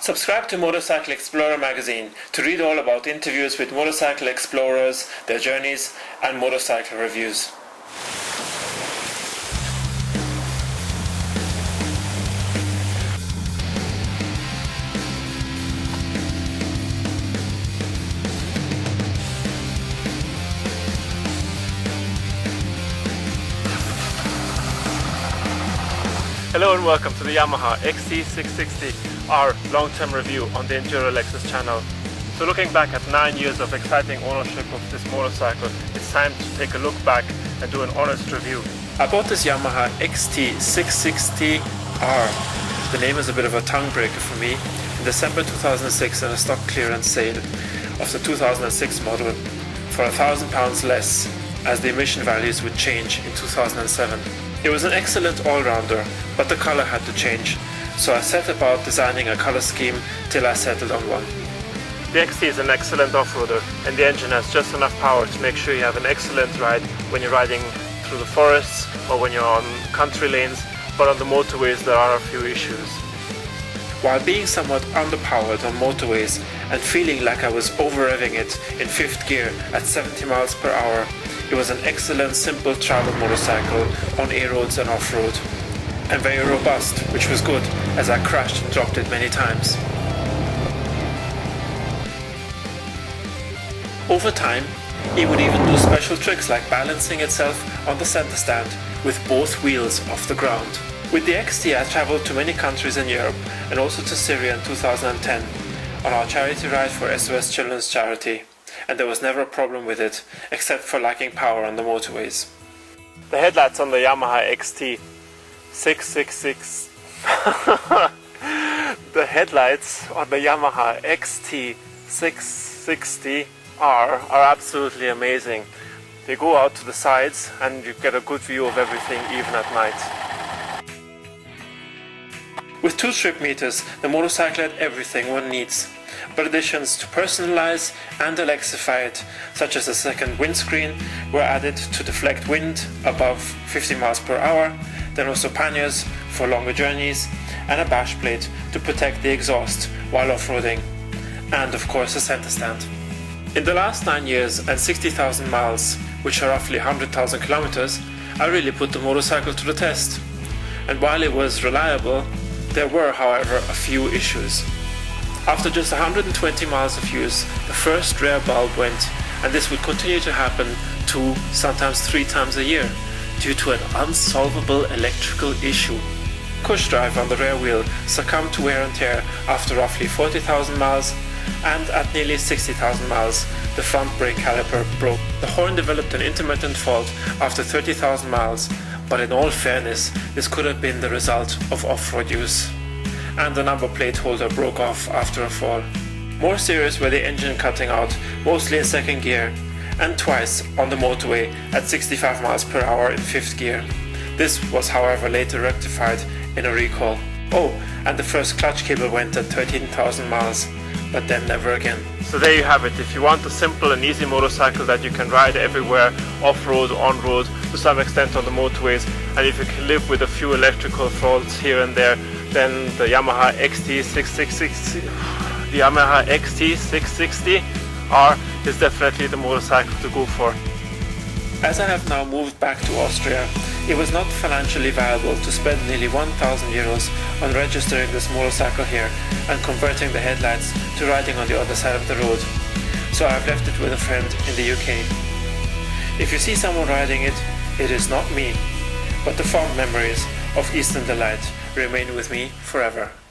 Subscribe to Motorcycle Explorer magazine to read all about interviews with motorcycle explorers, their journeys and motorcycle reviews. Hello and welcome to the Yamaha XT660R long-term review on the Enduro Alexis channel. So looking back at 9 years of exciting ownership of this motorcycle, it's time to take a look back and do an honest review. I bought this Yamaha XT660R, the name is a bit of a tongue breaker for me, in December 2006 in a stock clearance sale of the 2006 model for £1,000 less, as the emission values would change in 2007. It was an excellent all-rounder, but the colour had to change, so I set about designing a colour scheme till I settled on one. The XT is an excellent off-roader, and the engine has just enough power to make sure you have an excellent ride when you're riding through the forests or when you're on country lanes, but on the motorways there are a few issues. While being somewhat underpowered on motorways and feeling like I was over-revving it in 5th gear at 70 miles per hour, it was an excellent simple travel motorcycle on A-roads and off-road, and very robust, which was good as I crashed and dropped it many times. Over time, it would even do special tricks like balancing itself on the center stand with both wheels off the ground. With the XT I travelled to many countries in Europe and also to Syria in 2010 on our charity ride for SOS Children's Charity, and there was never a problem with it, except for lacking power on the motorways. The headlights on the Yamaha XT660 The headlights on the Yamaha XT660R are absolutely amazing. They go out to the sides and you get a good view of everything even at night. With 2 trip meters, the motorcycle had everything one needs, but additions to personalize and Alexify it, such as a second windscreen, were added to deflect wind above 50 miles per hour, then also panniers for longer journeys, and a bash plate to protect the exhaust while off-roading, and of course a center stand. In the last 9 years and 60,000 miles, which are roughly 100,000 kilometers, I really put the motorcycle to the test, and while it was reliable, there were, however, a few issues. After just 120 miles of use, the first rear bulb went, and this would continue to happen 2, sometimes 3 times a year, due to an unsolvable electrical issue. Push drive on the rear wheel succumbed to wear and tear after roughly 40,000 miles, and at nearly 60,000 miles, the front brake caliper broke. The horn developed an intermittent fault after 30,000 miles, but in all fairness, this could have been the result of off-road use. And the number plate holder broke off after a fall. More serious were the engine cutting out, mostly in 2nd gear, and twice on the motorway at 65 miles per hour in 5th gear. This was however later rectified in a recall. Oh, and the first clutch cable went at 13,000 miles, but then never again. So there you have it. If you want a simple and easy motorcycle that you can ride everywhere, off-road, on-road, to some extent on the motorways, and if you can live with a few electrical faults here and there, then the Yamaha XT660R is definitely the motorcycle to go for. As I have now moved back to Austria, it was not financially viable to spend nearly 1,000 euros on registering this motorcycle here and converting the headlights to riding on the other side of the road, so I've left it with a friend in the UK. If you see someone riding it, it is not me, but the fond memories of Eastern delight remain with me forever.